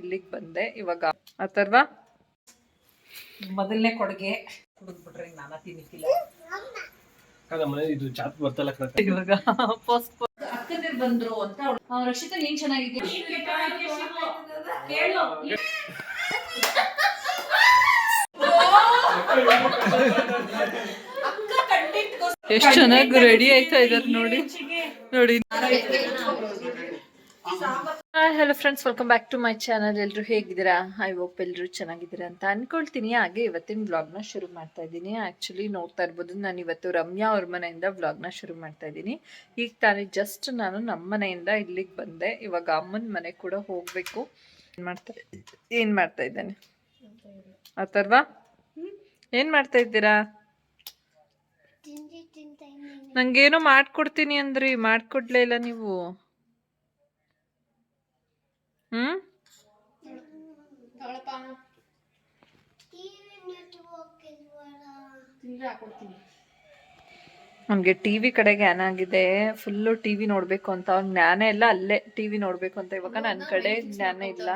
ಇಲ್ಲಿಗೆ ಬಂದೆ ಇವಾಗ. ಅಥರ್ವ ಮೊದಲನೇ ಕೊಡುಗೆ ಕುಡಿದ್ಬಿಟ್ರೆ ನಾನಾ ತಿನ್ನಿಕ್ಕಿಲ್ಲ. ಇದು ಜಾತ್ ಬರ್ತಲ್ಲ ಇವಾಗ ಪೋಸ್ಟ್ ಅಕ್ಕಂದಿರು ಬಂದ್ರು ಅಂತ ರಕ್ಷಿತಾ ನೀನ್ ಚೆನ್ನಾಗಿದ್ದೀಯ ಎಷ್ಟು ಚೆನ್ನಾಗಿ ರೆಡಿ ಆಯ್ತಾ ಇದಾರೆ ನೋಡಿ ನೋಡಿ. Hello friends, welcome back to my channel. ಎಲ್ಲರೂ ಹೇಗಿದ್ದೀರಾ? ಐ ಹೋಪ್ ಎಲ್ಲರೂ ಚೆನ್ನಾಗಿದ್ದೀರಾ ಅಂತ ಅನ್ಕೊಳ್ತೀನಿ. ಹಾಗೆ ಇವತ್ತಿನ ವ್ಲಾಗ್ನ ಶುರು ಮಾಡ್ತಾ ಇದ್ದೀನಿ. ಆ್ಯಕ್ಚುಲಿ ನೋಡ್ತಾ ಇರ್ಬೋದು, ನಾನು ಇವತ್ತು ರಮ್ಯಾ ಅವ್ರ ಮನೆಯಿಂದ ವ್ಲಾಗ್ನ ಶುರು ಮಾಡ್ತಾ ಇದ್ದೀನಿ. ಈಗ ತಾನೇ ಜಸ್ಟ್ ನಾನು ನಮ್ಮ ಮನೆಯಿಂದ ಇಲ್ಲಿಗೆ ಬಂದೆ. ಇವಾಗ ಅಮ್ಮನ ಮನೆ ಕೂಡ ಹೋಗಬೇಕು. ಏನು ಮಾಡ್ತಾ ಇದ್ದೇನೆ ಅಥರ್ವ? ಏನು ಮಾಡ್ತಾ ಇದ್ದೀರಾ? ನಂಗೇನೋ ಮಾಡ್ಕೊಡ್ತೀನಿ ಅಂದ್ರಿ, ಮಾಡ್ಕೊಡ್ಲೇ ಇಲ್ಲ ನೀವು. ಅವ್ನಿಗೆ ಟಿವಿ ಕಡೆ ಜ್ಞಾನ ಆಗಿದೆ. ಫುಲ್ಲು ಟಿವಿ ನೋಡ್ಬೇಕು ಅಂತ. ಅವ್ನ ಜ್ಞಾನ ಎಲ್ಲ ಅಲ್ಲೇ ಟಿವಿ ನೋಡ್ಬೇಕು ಅಂತ. ಇವಾಗ ನನ್ನ ಕಡೆ ಜ್ಞಾನ ಇಲ್ಲ.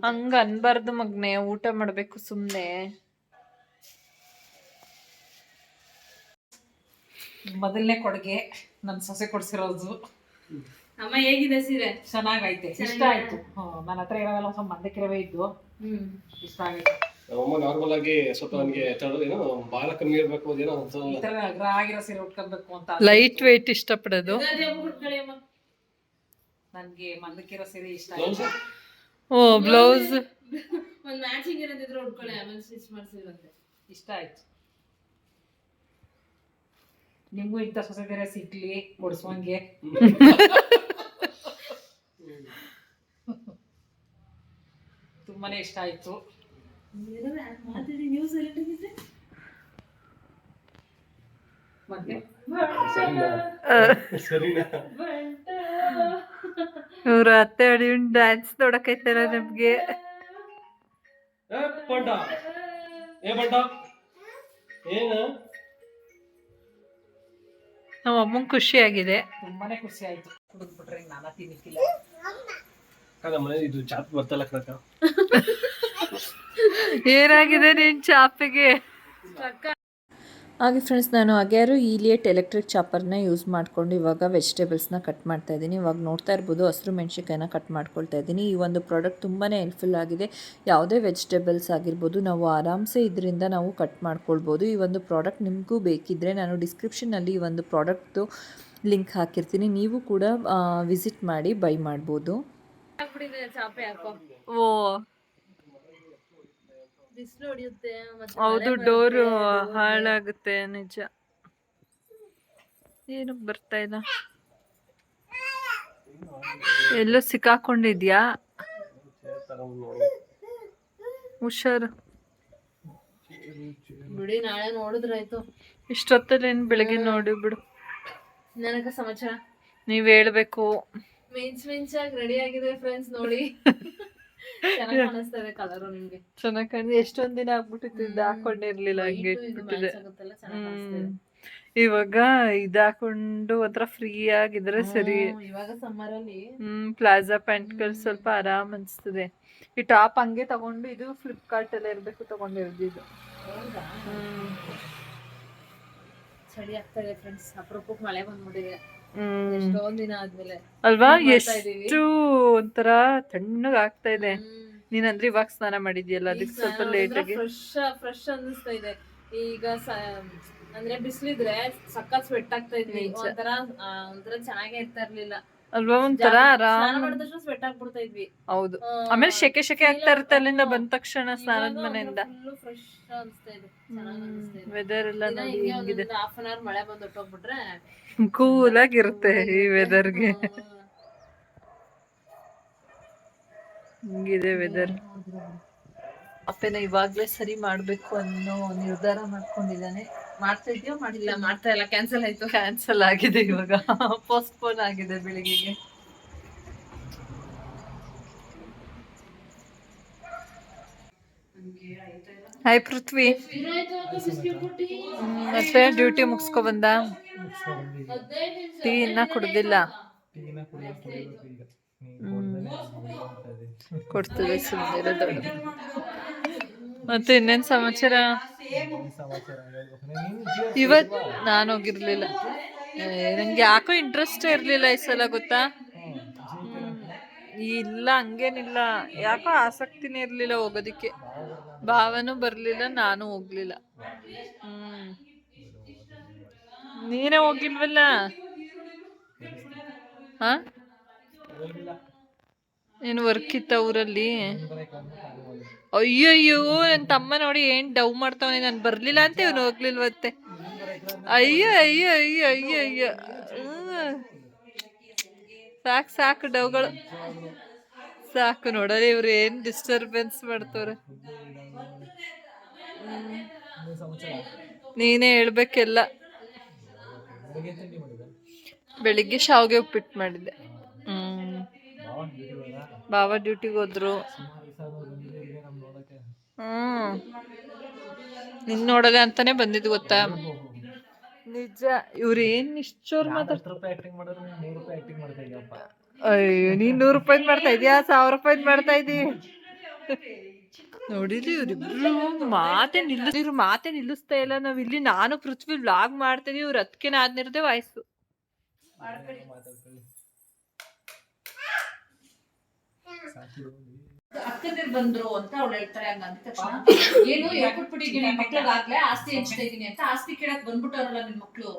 ಹಂಗ ಅನ್ಬಾರ್ದು ಮಗ್ನೆ, ಊಟ ಮಾಡ್ಬೇಕು ಸುಮ್ನೆ. ಮೊದಲನೇ ಕೊಡುಗೆ ನನ್ ಸೊಸೆ ಕೊಡ್ಸಿರೋದು. ಅಮ್ಮ ಹೇಗಿದೆ ಸೀರೆ? ಚೆನ್ನಾಗೈತೆ, ಇಷ್ಟ ಆಯ್ತು. ನನ್ನ ಹತ್ರ ಇರೋವೆಲ್ಲ ಸ್ವಲ್ಪ ಮಂದಕ್ಕಿರವೇ ಇದ್ದು ಇಷ್ಟ ಆಗೈತೆ. ನಾರ್ಮಲ್ ಆಗಿ ಸ್ವಲ್ಪ ನನಗೆ ಏನೋ ಬಾಳ ಕಮ್ಮಿ ಇರ್ಬೇಕು ಏನೋ ಈ ತರ ಅಗ್ರ ಆಗಿರೋ ಸೀರೆ ಉಟ್ಕೊಬೇಕು ಅಂತ. ಲೈಟ್ ವೇಟ್ ಇಷ್ಟಪಡೋದು. ನನ್ಗೆ ಮಂದಕ್ಕಿರೋ ಸೀರೆ ಇಷ್ಟ ಆಯ್ತು. ಓ ಬ್ಲೌಸ್ ಒಂದ್ ಮ್ಯಾಚಿಂಗ್ ಇರೋದಿದ್ರೆ ಉಟ್ಕೊಳ್ಳಿ, ಆಮೇಲೆ ಸ್ಟಿಚ್ ಮಾಡ್ಸಿರುತ್ತೆ. ಇಷ್ಟ ಆಯ್ತು. ನಿಮ್ಗೂ ಇಂಥ ಸೊಸೆ ಬೇರೆ ಸಿಗ್ಲಿ ಕೊಡ್ಸೋಂಗೆ. ತುಂಬಾನೇ ಇಷ್ಟ ಆಯ್ತು. ಮತ್ತೆ ಇವ್ರ ಅತ್ತೆ ಅಡಿ ಡ್ಯಾನ್ಸ್ ನೋಡಕೈತಾರ ನಮ್ಗೆ. ನಮ್ಮ ಅಮ್ಮಂಗ್ ಖುಷಿ ಆಗಿದೆ. ತುಂಬಾನೇ ಖುಷಿ ಆಯ್ತು. ಕುಡಿದ್ಬಿಟ್ರೆ ನಾನಾ ತಿನ್ನಿಕ್ಕಿಲ್ಲ. ಇದು ಜಾತ್ ಬರ್ತಲ್ಲ ಕಣಕ. ಏನಾಗಿದೆ ನಿನ್ ಚಾಪಿಗೆ? ಹಾಗೆ ಫ್ರೆಂಡ್ಸ್, ನಾನು ಅಗ್ಯಾರು ಈಲಿಯಟ್ ಎಲೆಕ್ಟ್ರಿಕ್ ಚಾಪರ್ನ ಯೂಸ್ ಮಾಡಿಕೊಂಡು ಇವಾಗ ವೆಜಿಟೇಬಲ್ಸ್ನ ಕಟ್ ಮಾಡ್ತಾ ಇದ್ದೀನಿ. ಇವಾಗ ನೋಡ್ತಾ ಇರ್ಬೋದು, ಹಸಿರು ಮೆಣಸಿನ್ಕಾಯಿನ ಕಟ್ ಮಾಡ್ಕೊಳ್ತಾ ಇದ್ದೀನಿ. ಈ ಒಂದು ಪ್ರಾಡಕ್ಟ್ ತುಂಬಾ ಹೆಲ್ಪ್ಫುಲ್ ಆಗಿದೆ. ಯಾವುದೇ ವೆಜಿಟೇಬಲ್ಸ್ ಆಗಿರ್ಬೋದು ನಾವು ಆರಾಮ್ಸೆ ಇದರಿಂದ ನಾವು ಕಟ್ ಮಾಡ್ಕೊಳ್ಬೋದು. ಈ ಒಂದು ಪ್ರಾಡಕ್ಟ್ ನಿಮಗೂ ಬೇಕಿದ್ದರೆ ನಾನು ಡಿಸ್ಕ್ರಿಪ್ಷನ್ನಲ್ಲಿ ಈ ಒಂದು ಪ್ರಾಡಕ್ಟ್ದು ಲಿಂಕ್ ಹಾಕಿರ್ತೀನಿ. ನೀವು ಕೂಡ ವಿಸಿಟ್ ಮಾಡಿ ಬೈ ಮಾಡ್ಬೋದು. ಓ ಹೌದು, ಡೋರು ಹಾಳಾಗುತ್ತೆ ನಿಜ. ಏನು ಬರ್ತಾ ಇಲ್ಲ, ಎಲ್ಲೋ ಸಿಕ್ಕಾಕೊಂಡಿದ್ಯಾ? ಹುಷಾರು ಬಿಡಿ, ನಾಳೆ ನೋಡಿದ್ರಾಯ್ತು. ಇಷ್ಟೊತ್ತಲ್ಲಿ ಏನು ಬೆಳಗ್ಗೆ ನೋಡಿ ಬಿಡು. ನನಗ ಸಮಾಚಾರ ನೀವ್ ಹೇಳ್ಬೇಕು. ಮಿಂಚಾಗಿ ರೆಡಿ ಆಗಿದೆ ಫ್ರೆಂಡ್ಸ್, ನೋಡಿ. ಚೆನ್ನಾಗಿ ಕಾಣಿಸ್ತದೆ ಕಲರು. ನಿಮ್ಗೆ ಚೆನ್ನಾಗಿ ಕಾಣಿದೆ. ಎಷ್ಟೊಂದ್ ದಿನ ಆಗ್ಬಿಟ್ಟಿದ್ದು ಹಾಕೊಂಡಿರ್ಲಿಲ್ಲ, ಹಂಗೆ ಇಟ್ಬಿಟ್ಟಿದೆ. ಇವಾಗ ಇದಾಕೊಂಡು ಒಂಥರ ಫ್ರೀ ಆಗಿದ್ರೆ ಸರಿ. ಇವಾಗ ಸಮ್ಮರ್ ಅಲ್ಲಿ ಪ್ಲಾಜಾ ಪ್ಯಾಂಟ್ಗಳು ಸ್ವಲ್ಪ ಆರಾಮ್ ಅನ್ಸ್ತದೆ. ಈ ಟಾಪ್ ಹಂಗೆ ತಗೊಂಡು, ಇದು ಫ್ಲಿಪ್ಕಾರ್ಟ್ ಎಲ್ಲ ಇರ್ಬೇಕು ತಗೊಂಡಿರೋದು. ಚಳಿ ಆಗ್ತಾ ಇದೆ ಫ್ರೆಂಡ್ಸ್. ಅಪರೂಪಕ್ಕೆ ಮಳೆ ಬಂದ್ಬಿಟ್ಟಿದೆ ಎಷ್ಟೊಂದ್ ದಿನ ಆದ್ಮೇಲೆ ಅಲ್ವಾ? ಎಷ್ಟು ಒಂಥರ ತಣ್ಣಗ್ ಆಗ್ತಾ ಇದೆ. ನೀನಂದ್ರೆ ಇವಾಗ ಸ್ನಾನ ಮಾಡಿದ್ಯಲ್ಲ, ಅದಕ್ಕೆ ಸ್ವಲ್ಪ ಲೇಟ್ ಆಗಿ ಫ್ರೆಶ್ ಅನ್ನಿಸ್ತಾ ಇದೆ. ಈಗ ಅಂದ್ರೆ ಬಿಸಿಲಿದ್ರೆ ಸಖತ್ ಸ್ವೆಟ್ ಆಗ್ತಾ ಇದ್ವಿ. ಒಂಥರ ಚೆನ್ನಾಗೇ ಇರ್ತಾ ಇರ್ಲಿಲ್ಲ ಅಲ್ವಾ? ಒಂಥರ ಆರಾಮ್ ಸ್ವೆಟ್ ಆಗ್ಬಿಡ್ತಾ ಇದ್ವಿ. ಹೌದು. ಆಮೇಲೆ ಶೆಕೆ ಆಗ್ತಾ ಇರುತ್ತೆ ಅಲ್ಲಿಂದ ಬಂದ ತಕ್ಷಣ ಸ್ನಾನದ ಮನೆಯಿಂದ. ಫ್ರೆಶ್ ಅನ್ಸ್ತಾ ಇದೆ, ಚೆನ್ನಾಗಿ ಅನ್ಸ್ತಾ ಇದೆ. ವೆದರ್ ಎಲ್ಲ ನೋಡಿ ಹೆಂಗಿದೆ. ಹಾಫ್ ಅನ್ ಅವರ್ ಮಳೆ ಬಂದು ಹೊಟ್ಟೋಗ್ಬಿಟ್ರೆ ಕೂಲ್ ಆಗಿರುತ್ತೆ ಈ ವೆದರ್ಗೆ. ಹಿಂಗಿದೆ ವೆದರ್. ಅಪ್ಪನ ಇವಾಗ್ಲೇ ಸರಿ ಮಾಡ್ಬೇಕು ಅನ್ನೋ ನಿರ್ಧಾರ ಮಾಡ್ಕೊಂಡಿದ್ದಾನೆ. ಮಾಡ್ತಾ ಇದೆಯೋ ಮಾಡಿಲ್ಲ? ಮಾಡ್ತಾ ಇಲ್ಲ, ಕ್ಯಾನ್ಸಲ್ ಆಯ್ತು. ಕ್ಯಾನ್ಸಲ್ ಆಗಿದೆ, ಇವಾಗ ಪೋಸ್ಟ್ಪೋನ್ ಆಗಿದೆ ಬೆಳಿಗ್ಗೆಗೆ. ಹಾಯ್ ಪೃಥ್ವಿ, ಮತ್ತೆ ಡ್ಯೂಟಿ ಮುಗಿಸ್ಕೊ ಬಂದ? ಟೀ ಇನ್ನ ಕುಡ್ದಿಲ್ಲ. ಕೊಡ್ತದೆ ಸುಮ್ಮನೆ ದೊಡ್ಡ. ಮತ್ತೆ ಇನ್ನೇನ್ ಸಮಾಚಾರ? ಇವತ್ ನಾನು ಹೋಗಿರ್ಲಿಲ್ಲ, ನಂಗೆ ಯಾಕೋ ಇಂಟ್ರೆಸ್ಟ್ ಇರ್ಲಿಲ್ಲ ಈ ಸಲ, ಗೊತ್ತಾ? ಇಲ್ಲ ಹಂಗೇನಿಲ್ಲ, ಯಾಕೋ ಆಸಕ್ತಿನೇ ಇರ್ಲಿಲ್ಲ ಹೋಗೋದಿಕ್ಕೆ. ಭಾವನೂ ಬರ್ಲಿಲ್ಲ, ನಾನು ಹೋಗ್ಲಿಲ್ಲ. ನೀನೇ ಹೋಗಿಲ್ವಲ್ಲ? ಹಾ, ಏನು ವರ್ಕ್ ಇತ್ತ ಊರಲ್ಲಿ? ಅಯ್ಯಯ್ಯೋ, ನನ್ ತಮ್ಮ ನೋಡಿ ಏನ್ ಡವ್ ಮಾಡ್ತಾವನೆ, ನಾನು ಬರ್ಲಿಲ್ಲ ಅಂತ ಇವನು ಹೋಗ್ಲಿಲ್ವತ್ತೆ. ಅಯ್ಯೋ ಅಯ್ಯೋ ಅಯ್ಯೋ ಅಯ್ಯೋ ಅಯ್ಯೋ. ಸಾಕು ಸಾಕು ಡವ್ಗಳು ಸಾಕು. ನೋಡಲಿ ಇವ್ರು ಏನ್ ಡಿಸ್ಟರ್ಬೆನ್ಸ್ ಮಾಡ್ತವ್ರೆ. ನೀನೇ ಹೇಳ್ಬೇಕೆಲ್ಲ. ಬೆಳಿಗ್ಗೆ ಶಾವ್ಗೆ ಉಪ್ಪಿಟ್ಟು ಮಾಡಿದ್ದೆ. ಬಾವ ಡ್ಯೂಟಿಗೆ ಹೋದ್ರು. ನಿನ್ ನೋಡದೆ ಅಂತಾನೆ ಬಂದಿದ್ದು, ಗೊತ್ತಾ? ನಿಜ, ಇವ್ರ ಏನ್ ನಿಶ್ಚೋರ್ ಅಯ್ಯೋ, ನೀನ್ 100 ರೂಪಾಯಿ ಮಾಡ್ತಾ ಇದೀಯಾ, 1000 ರೂಪಾಯಿ ಮಾಡ್ತಾ ಇದೀ? ನೋಡಿದ್ರಿ ಇವ್ರಿಬ್ರು ಮಾತೆ ನಿಲ್ಲಿಸ್ತಾ ಇಲ್ಲ. ನಾವ್ ಇಲ್ಲಿ ನಾನು ಪೃಥ್ವಿ ವ್ಲಾಗ್ ಮಾಡ್ತಾ ಇದೀವಿ, ಇವ್ರು ಅದಕ್ಕೆ ಆದ್ನಿರದೆ ವಾಯ್ಸು. ಅಕ್ಕದಿರ್ ಬಂದ್ರು ಅಂತ ಅವ್ಳು ಹೇಳ್ತಾರೆ. ಹಂಗ ಅಂದ ತಕ್ಷಣ ಏನು ಹೇಳ್ಕೊಟ್ಬಿಟ್ಟಿದ್ದೀನಿ ಮಕ್ಳಿಗಾಗ್ಲೇ ಆಸ್ತಿ ಹಂಚ್ತಾ ಇದೀನಿ ಅಂತ. ಆಸ್ತಿ ಕೇಳಕ್ ಬಂದ್ಬಿಟ್ಟವ್ರಲ್ಲ ನಿನ್ ಮಕ್ಳು.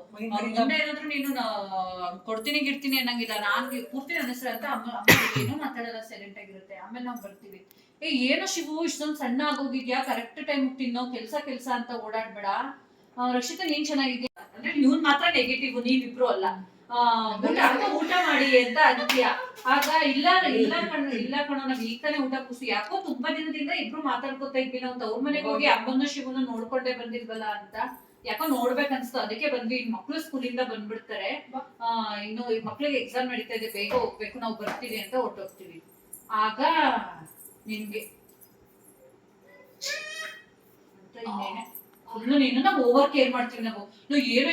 ಮುಂದೆ ಏನಾದ್ರು ನೀನು ಕೊಡ್ತೀನಿ ಗಿಡ್ತೀನಿ ಅನ್ನಂಗಿಲ್ಲ. ನಾನ್ ಪೂರ್ತಿ ನನ್ನ ಹೆಸರು ಅಂತ ಅಮ್ಮ ಏನೋ ಮಾತಾಡಲ್ಲ, ಸೈಲೆಂಟ್ ಆಗಿರುತ್ತೆ. ಆಮೇಲೆ ನಾವ್ ಬರ್ತೀವಿ. ಏನೋ ಶಿವು ಇಷ್ಟೊಂದ್ ಸಣ್ಣ ಆಗೋಗಿದ್ಯಾ, ಕರೆಕ್ಟ್ ಟೈಮ್ ತಿನ್ನೋ, ಕೆಲ್ಸ ಅಂತ ಓಡಾಡ್ಬೇಡ. ರಕ್ಷಿತಾ ನೀನ್ ಚೆನ್ನಾಗಿದ್ಯಾ ಅಂದ್ರೆ ಇವ್ನ್ ಮಾತ್ರ ನೆಗೆಟಿವ್, ನೀವಿಬ್ರು ಅಲ್ಲ. ಊಟ ಮಾಡಿ ಅಂತ ಅಂತೀಯ. ಆಗ ಇಲ್ಲ ಕಣೋ, ನಾವ್ ಈಗ ತಾನೇ ಊಟ ಕೂಸಿ. ಯಾಕೋ ತುಂಬಾ ದಿನದಿಂದ ಇಬ್ರು ಮಾತಾಡ್ಕೊತಾ ಇದ್ವಿ. ನಾವು ತವ್ರ ಮನೆಗೆ ಹೋಗಿ ಅಮ್ಮನ ಶಿವನ ನೋಡ್ಕೊಂಡೇ ಬಂದಿಲ್ವಲ್ಲ ಅಂತ ಯಾಕೋ ನೋಡ್ಬೇಕನ್ಸ್ತು, ಅದಕ್ಕೆ ಬಂದ್ವಿ. ಇನ್ ಮಕ್ಳು ಸ್ಕೂಲಿಂದ ಬಂದ್ಬಿಡ್ತಾರೆ. ಇನ್ನು ಈ ಮಕ್ಳಿಗೆ ಎಕ್ಸಾಮ್ ನಡೀತಾ ಇದೆ, ಬೇಗ ಹೋಗ್ಬೇಕು, ನಾವು ಬರ್ತೀವಿ ಅಂತ ಹೊರಟೋಗ್ತೀವಿ. ಆಗ ನಿನ್ಗೆ ಇನ್ನೇನೆ ಫುಲ್ಲು ನೀನು ನಾವು ಓವರ್ ಕೇರ್ ಮಾಡ್ತೀವಿ. ನಾವು ಏನೋ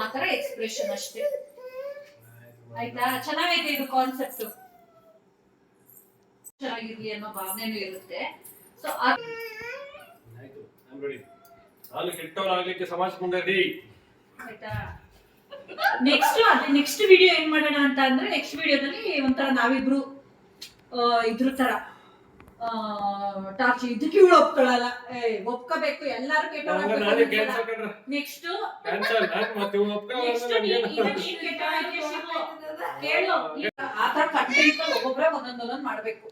ಆತರ ಎಕ್ಸ್ಪ್ರೆಷನ್ ಅಷ್ಟೇ. ಆಯ್ತಾ? ಚೆನ್ನಾಗೈತೆ ಇದು ಕಾನ್ಸೆಪ್ಟ್, ಚೆನ್ನಾಗಿರ್ಲಿ ಅನ್ನೋ ಭಾವನೆನೂ ಇರುತ್ತೆ. ಸೊ ನಾನು ಕೆಟ್ಟವರಾಗ್ಲಿಕ್ಕೆ ಸಮಾಜ ಮುಂದೆ ಆಯ್ತಾ? ನೆಕ್ಸ್ಟ್ ವಿಡಿಯೋ ಏನ್ ಮಾಡೋಣ ಅಂತ ಅಂದ್ರೆ, ನೆಕ್ಸ್ಟ್ ವಿಡಿಯೋದಲ್ಲಿ ಒಂಥರ ನಾವಿಬ್ರು ಇದ್ರ ತರ ಟಾರ್ಚ್ ಇದಕ್ಕೆ ಇವಳು ಒಪ್ಕೊಳ್ಳಲ್ಲ. ಒಪ್ಕೋಬೇಕು, ಎಲ್ಲಾರು ನೆಕ್ಸ್ಟ್ ಆತರ ಕಂಟೆಂಟ್ ಒಬ್ಬೊಬ್ರೆ ಒಂದೊಂದೊಂದೊಂದ್ ಮಾಡ್ಬೇಕು.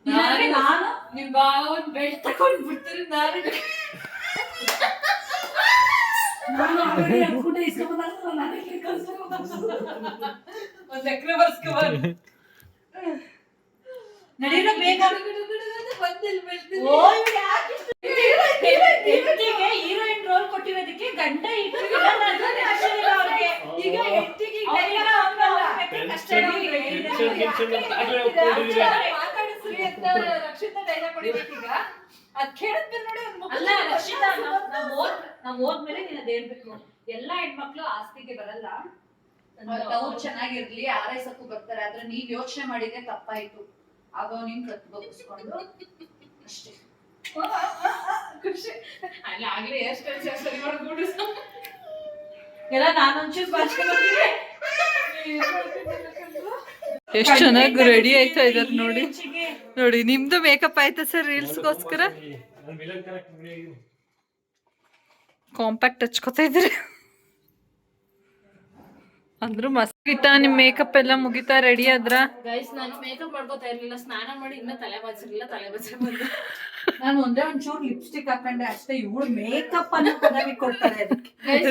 ನಾನು ನಿಮ್ ಭಾವ ಬೆಲ್ಟ್ ತಕೊಂಡ್ ಬಿಡ್ತೀರಿ. ಒಂದ್ ಎಕರೆ ಬರ್ಸ್ಕೊ ನಡೀರೋ ಬೇಗ. ಹೀರೋಯಿನ್ ರೋಲ್ ಕೊಟ್ಟಿರೋದಕ್ಕೆ ಗಂಡ ಮಾತಾಡಿಸ್ರಿ ಅಂತ ರಕ್ಷಿತಾ ಡೈಲಾಗ್ ಹೊಡಿಬೇಕೀಗ. ಅದ್ ಕೇಳಿದ್ಮೇಲೆ ನೋಡಿ ಅಲ್ಲ ರಕ್ಷಿತಾ, ನಾವ್ ಹೋದ್ಮೇಲೆ ನೀನ್ ಅದ್ ಹೇಳ್ಬೇಕು. ಎಲ್ಲಾ ಹೆಣ್ಮಕ್ಳು ಆಸ್ತಿಗೆ ಬರಲ್ಲ, ಅವ್ರು ಚೆನ್ನಾಗಿರ್ಲಿ ಆರೈಸಕ್ಕೂ ಬರ್ತಾರೆ. ಆದ್ರೆ ನೀವ್ ಯೋಚನೆ ಮಾಡಿದ್ರೆ ತಪ್ಪಾಯ್ತು. ಆಗ ನಿನ್ ಕತ್ಬಸ್ಕೊಂಡು ಅಷ್ಟೇ. ಖುಷಿ ಅಲ್ಲ, ಆಗ್ಲೇ ಎಷ್ಟು ಸರಿ ಮಾಡ್ಬಿಡು ಎಲ್ಲ. ನಾನೊಂಚೂರು ಬಾಚ್ಕೊಂಡ್ಬರ್ತೀನಿ. ಎಷ್ಟು ಚೆನ್ನಾಗಿ ರೆಡಿ ಆಯ್ತಾ ಇದಾರೆ ನೋಡಿ. ನೋಡಿ ನಿಮ್ದು ಮೇಕಪ್ ಆಯ್ತಾ ಸರ್ ರೀಲ್ಸ್ಗೋಸ್ಕರ? ಕಾಂಪ್ಯಾಕ್ಟ್ ಹಚ್ಕೋತಾ ಇದ್ರಿ ಅಂದ್ರು ಮಸ್ತ್. ನಿಮ್ ಮೇಕಪ್ ಎಲ್ಲ ಮುಗಿತಾ, ರೆಡಿ ಆದ್ರ? ಗೈಸ್, ನಾನು ಮೇಕಪ್ ಮಾಡ್ಕೋತಾ ಇರ್ಲಿಲ್ಲ, ಸ್ನಾನ ಮಾಡಿ ಇನ್ನ ತಲೆ ಬಾಚಿರ್ಲಿಲ್ಲ, ತಲೆ ಬಾಚಿ ಬಂದೆ. ನಾನು ಒಂದೇ ಒಂಚೂರು ಲಿಪ್ಸ್ಟಿಕ್ ಹಾಕೊಂಡೆ ಅಷ್ಟೇ. ಇವಳು ಮೇಕಪ್ ಅನ್ನು ಪದವಿ ಕೊಡ್ತಾರೆ.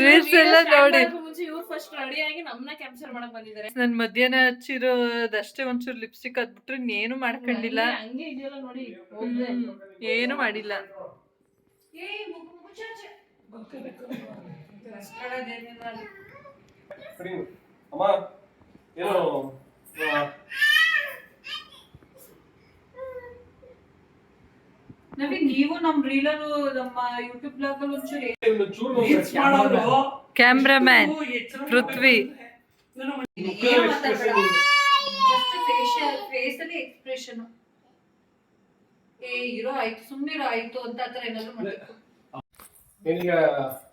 ರೀಲ್ಸ್ ಎಲ್ಲ ನೋಡಿ ಮುಂಚೆ ಇವ್ರು ಫಸ್ಟ್ ರೆಡಿ ಆಗಿ ನಮ್ಮನ್ನ ಕ್ಯಾಪ್ಚರ್ ಮಾಡಕ್ ಬಂದಿದ್ದಾರೆ. ನನ್ ಮಧ್ಯಾಹ್ನ ಹಚ್ಚಿರೋದಷ್ಟೇ ಒಂಚೂರು ಲಿಪ್ಸ್ಟಿಕ್ ಹತ್ಬಿಟ್ರೆ ಇನ್ನೇನು ಮಾಡ್ಕೊಂಡಿಲ್ಲ. ಹಂಗೆ ಇದೆಯಲ್ಲ ನೋಡಿ, ಏನು ಮಾಡಿಲ್ಲ. ಅಮ್ಮ ಏನು ನವೀನ್, ನೀವು ನಮ್ ರೀಲರು ನಮ್ಮ ಯೂಟ್ಯೂಬ್ ಬ್ಲಾಗ್ ಅಲ್ಲಿ ಒಂಚೂರು ಕ್ಯಾಮ್ರಾಮ್ಯಾನ್ ಪೃಥ್ವಿ ಫೇಸಲ್ಲಿ ಎಕ್ಸ್ಪ್ರೆಷನ್ ಇರೋ ಆಯ್ತು ಸುಮ್ಮನಿರೋ ಆಯ್ತು ಅಂತ ಆತರ ಏನಾದ್ರು ಮಾಡ್ಬೇಕು. ಏನೀಗ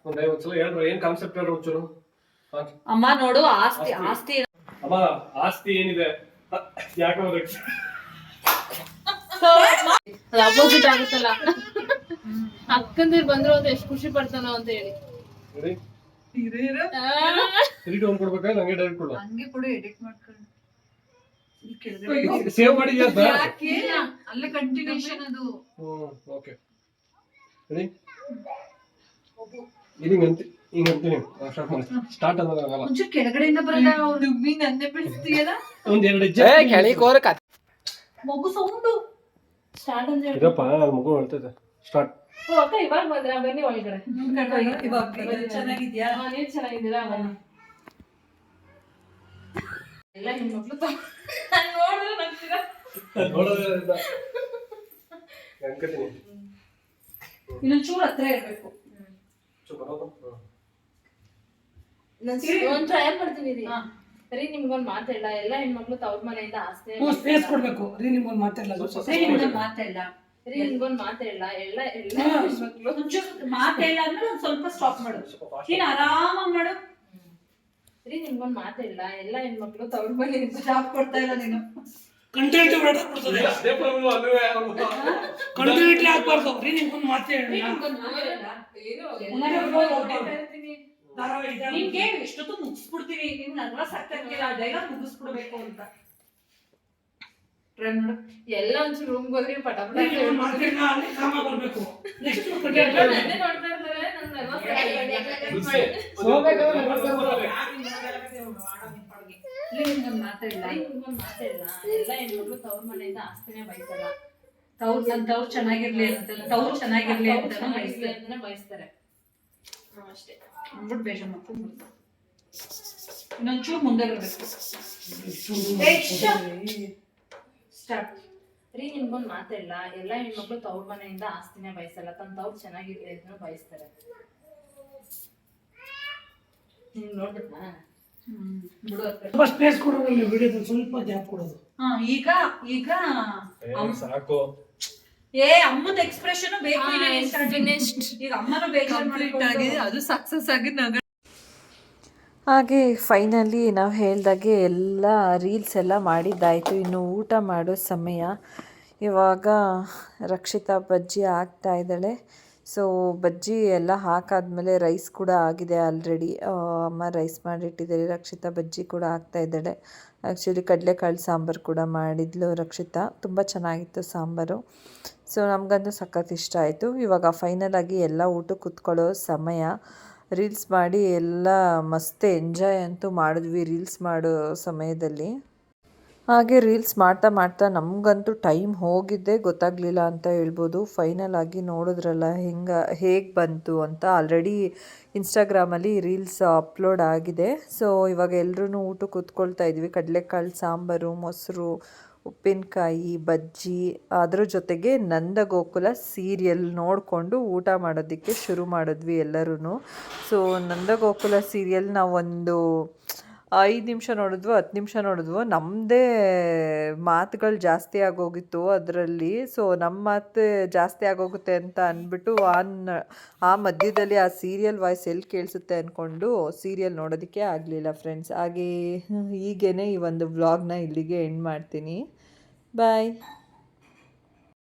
ಒಂದ್ಸಲ ಹೇಳ್ರು ಏನ್ ಕಾನ್ಸೆಪ್ಟ್ ಹೇಳ್ರು ಒಂಚೂರು. ಅಮ್ಮ ನೋಡು ಆಸ್ತಿ ಆಸ್ತಿ ಅಮ್ಮ ಆಸ್ತಿ ಏನಿದೆ ಯಾಕೆ ಅದು ಅಪೋಸಿಟ್ ಆಗುತ್ತಲ್ಲ. ಅಕ್ಕಂದಿರ್ ಬಂದ್ರು ಅಂತ ಎಷ್ಟು ಖುಷಿ ಪಡ್ತಾನೋ ಅಂತ ಹೇಳಿ. ಎಡಿಟ್ ಕೊಡ್ಬೇಕಾ ನಂಗೆ ಡೈರೆಕ್ಟ್ ಕೊಡು. ಹಂಗೆ ಕೊಡು ಎಡಿಟ್ ಮಾಡ್ಕೊಂಡು ಸೇವ್ ಮಾಡಿದ್ಯಾ ಅಂತ? ಅಲ್ಲೇ ಕಂಟಿನ್ಯೂಷನ್ ಅದು. ಓಕೆ ರೆಡಿ ಹಿಂಗ್ ಅಂತೀನಿ ಸ್ಟಾರ್ಟ್ ಮಾಡಿ. ಸ್ಟಾರ್ಟ್ ಅಂದ್ರೆ ಆಗಲ್ಲ. ಒಂಚೂರು ಕೆಳಗಡೆಯಿಂದ ಬರಲ್ಲ. ಅವ್ರು ಮೀನ್ ಅನ್ನೇ ಬಿಡಿಸ್ತೀಯಲ್ಲ. ಒಂದ್ ಎರಡು ಹೆಜ್ಜೆ ಮಗು ಸೌಂಡು ಸ್ಟಾರ್ಟ್ ಅಂತ ಹೇಳಿ. ಇದಪ್ಪ ಮಗು ಹೇಳ್ತೈತೆ. ಸ್ಟಾರ್ಟ್. ಓ ಅಕ್ಕ ಇವಾಗ ಬಂದ್ರ ಬನ್ನಿ ಒಳಗಡೆ. ಚೆನ್ನಾಗಿದ್ಯಾ? ನೀವ್ ಚೆನ್ನಾಗಿದ್ದೀರಾ? ಬನ್ನಿ. ಎಲ್ಲ ಹೆಣ್ಮಕ್ಳು ನೋಡಿದ್ರೆ ನಗ್ತೀರಾ? ಅನ್ಕೋತೀನಿ. ಇನ್ನೊಂಚೂರು ಹತ್ರ ಇರ್ಬೇಕು. ಒಂದ್ ಟ್ರಯಲ್ ಮಾಡ್ತೀನಿ ರೀ. ರೀ ನಿಮ್ಗೊಂದ್ ಮಾತಿಲ್ಲ, ಎಲ್ಲ ಹೆಣ್ಮಕ್ಳು ತವ್ರ ಮನೆಯಿಂದ ಆಸ್ತಿ ಸ್ಪೇಸ್ ಕೊಡ್ಬೇಕು ರೀ. ನಿಮ್ಗೊಂದು ಮಾತಿಲ್ಲ ಮಾತಿಲ್ಲ ರೀ, ನಿಮ್ಗೊಂದ್ ಮಾತಿಲ್ಲ, ಎಲ್ಲ ಹೆಣ್ಮಕ್ಳು ಒಂಚೂರು ಮಾತಿಲ್ಲ ಅಂದ್ರೆ ಒಂದ್ ಸ್ವಲ್ಪ ಸ್ಟಾಪ್ ಮಾಡು. ನೀನ್ ಆರಾಮಾಗಿ ಮಾಡು. ರೀ ನಿಮ್ಗೊಂದ್ ಮಾತಿಲ್ಲ, ಎಲ್ಲ ಹೆಣ್ಮಕ್ಳು ತವ್ರ ಮನೆಯಿಂದ ಸ್ಟಾಪ್ ಕೊಡ್ತಾ ಇಲ್ಲ ನೀನು. ಕಂಟಿನ್ಯೂಟಿ ಬರ್ತದೆ. ಕಂಟಿನ್ಯೂಟಿ ಆಗ್ಬಾರ್ದು ರೀ. ನಿಮ್ಗೊಂದು ಮಾತೇ ಹೇಳಿ. ನಿಮ್ಗೆ ಎಷ್ಟೊತ್ತು ಮುಗಿಸ್ಬಿಡ್ತೀವಿ. ನೀವು ನನ್ಗ ಸಾಕ್ತಿಲ್ಲ ಡೈಲಾಗ್ ಮುಗಿಸ್ಬಿಡ್ಬೇಕು ಅಂತ. ಎಲ್ಲ ಒಂಚೂರು ರೂಮ್ ಹೋದ್ರಿ ಪಟ ಪಟ ಮಾತಿಲ್ಲ ಅಲ್ಲಿ ಕಾಮ ಬರ್ಬೇಕು. ನೆಕ್ಸ್ಟ್ ನನ್ನೇ ನೋಡ್ತಾ ಇರ್ತಾರೆ. ನಿಮ್ಗೊಂದ್ ಮಾತಿಲ್ಲ. ನಿಮ್ಗೊಂದ್ ಮಾತಿಲ್ಲ, ಎಲ್ಲ ಹೆಣ್ಮಕ್ಳು ತವ್ರ ಮನೆಯಿಂದ ಆಸ್ತಿನೇ ಬಯಸಲ್ಲ. ತವ್ರು ಚೆನ್ನಾಗಿರ್ಲಿ ಅಂತ ತವ್ರು ಚೆನ್ನಾಗಿರ್ಲಿ ಅಂತ ಚೆನ್ನಾಗಿರ್ಲಿ ಅಂತಾನೆ ಬಯಸ್ತಾರೆ ಅಷ್ಟೇ. ಅಂದ್ಬಿಟ್ಟು ಬೇಜಾರ್ ಮಾಡ್ಕೊಂಡು ಇನ್ನೊಂಚೂರು ಮುಂದೆ ಬರಬೇಕು. ಸ್ಟಾರ್ಟ್. ರೀ ನಿಮ್ಗೊಂದ್ ಮಾತಿಲ್ಲ, ಎಲ್ಲ ಹೆಣ್ಮಕ್ಳು ತವ್ರ ಮನೆಯಿಂದ ಆಸ್ತಿನೇ ಬಯಸಲ್ಲ, ತನ್ನ ತವ್ರು ಚೆನ್ನಾಗಿರ್ಲಿ ಅಂತ ಬಯಸ್ತಾರೆ. ನೀವ್ ನೋಡ್ಬಿಟ್ನಾ? ಸ್ವಲ್ಪ ಸ್ಪೇಸ್ ಕೊಡೋದು ವಿಡಿಯೋದಲ್ಲಿ. ಸ್ವಲ್ಪ ಗ್ಯಾಪ್ ಕೊಡೋದು. ಈಗ ಈಗ ಸಾಕು. ಅಮ್ಮದ ಎಕ್ಸ್ಪ್ರೆಷನ್ ಬೇಕು. ಈಗ ಅಮ್ಮನ ಬೇಜಾರು ಅದು ಸಕ್ಸಸ್ ಆಗಿ ಹಾಗೆ ಫೈನಲಿ ನಾವು ಹೇಳ್ದಾಗೆ ಎಲ್ಲ ರೀಲ್ಸ್ ಎಲ್ಲ ಮಾಡಿದ್ದಾಯಿತು. ಇನ್ನು ಊಟ ಮಾಡೋ ಸಮಯ. ಇವಾಗ ರಕ್ಷಿತಾ ಬಜ್ಜಿ ಹಾಕ್ತಾ ಇದ್ದಾಳೆ. ಸೊ ಬಜ್ಜಿ ಎಲ್ಲ ಹಾಕಾದ್ಮೇಲೆ ರೈಸ್ ಕೂಡ ಆಗಿದೆ ಆಲ್ರೆಡಿ. ಅಮ್ಮ ರೈಸ್ ಮಾಡಿಟ್ಟಿದ್ದಾರೆ. ರಕ್ಷಿತಾ ಬಜ್ಜಿ ಕೂಡ ಹಾಕ್ತಾ ಇದ್ದಾಳೆ. ಆ್ಯಕ್ಚುಲಿ ಕಡಲೆಕಾಳು ಸಾಂಬಾರು ಕೂಡ ಮಾಡಿದ್ಲು ರಕ್ಷಿತಾ. ತುಂಬ ಚೆನ್ನಾಗಿತ್ತು ಸಾಂಬಾರು. ಸೊ ನಮಗಂತೂ ಸಖತ್ ಇಷ್ಟ ಆಯಿತು. ಇವಾಗ ಫೈನಲಾಗಿ ಎಲ್ಲ ಊಟಕ್ಕೆ ಕೂತ್ಕೊಳ್ಳೋ ಸಮಯ. ರೀಲ್ಸ್ ಮಾಡಿ ಎಲ್ಲ ಮಸ್ತ್ ಎಂಜಾಯ್ ಅಂತೂ ಮಾಡಿದ್ವಿ ರೀಲ್ಸ್ ಮಾಡೋ ಸಮಯದಲ್ಲಿ. ಹಾಗೆ ರೀಲ್ಸ್ ಮಾಡ್ತಾ ಮಾಡ್ತಾ ನಮಗಂತೂ ಟೈಮ್ ಹೋಗಿದ್ದೇ ಗೊತ್ತಾಗಲಿಲ್ಲ ಅಂತ ಹೇಳ್ಬೋದು. ಫೈನಲ್ ಆಗಿ ನೋಡಿದ್ರಲ್ಲ ಹೇಗೆ ಬಂತು ಅಂತ. ಆಲ್ರೆಡಿ ಇನ್ಸ್ಟಾಗ್ರಾಮಲ್ಲಿ ರೀಲ್ಸ್ ಅಪ್ಲೋಡ್ ಆಗಿದೆ. ಸೊ ಇವಾಗ ಎಲ್ಲರೂ ಊಟಕ್ಕೆ ಕೂತ್ಕೊಳ್ತಾ ಇದ್ವಿ. ಕಡಲೆಕಾಳು ಸಾಂಬಾರು, ಮೊಸರು, ಉಪ್ಪಿನಕಾಯಿ, ಬಜ್ಜಿ, ಅದ್ರ ಜೊತೆಗೆ ನಂದಗೋಕುಲ ಸೀರಿಯಲ್ ನೋಡಿಕೊಂಡು ಊಟ ಮಾಡೋದಕ್ಕೆ ಶುರು ಮಾಡಿದ್ವಿ ಎಲ್ಲರೂ. ಸೊ ನಂದಗೋಕುಲ ಸೀರಿಯಲ್ ನಾವೊಂದು 5 ನಿಮಿಷ ನೋಡಿದ್ವು, 10 ನಿಮಿಷ ನೋಡಿದ್ವು. ನಮ್ಮದೇ ಮಾತುಗಳು ಜಾಸ್ತಿ ಆಗೋಗಿತ್ತು ಅದರಲ್ಲಿ. ಸೊ ನಮ್ಮ ಮಾತು ಜಾಸ್ತಿ ಆಗೋಗುತ್ತೆ ಅಂತ ಅಂದ್ಬಿಟ್ಟು ಆ ಮಧ್ಯದಲ್ಲಿ ಆ ಸೀರಿಯಲ್ ವಾಯ್ಸ್ ಎಲ್ಲಿ ಕೇಳಿಸುತ್ತೆ ಅಂದ್ಕೊಂಡು ಸೀರಿಯಲ್ ನೋಡೋದಕ್ಕೆ ಆಗಲಿಲ್ಲ ಫ್ರೆಂಡ್ಸ್. ಹಾಗೆ ಹೀಗೇ ಈ ಒಂದು ವ್ಲಾಗ್ನ ಇಲ್ಲಿಗೆ ಎಂಡ್ ಮಾಡ್ತೀನಿ. ಬಾಯ್.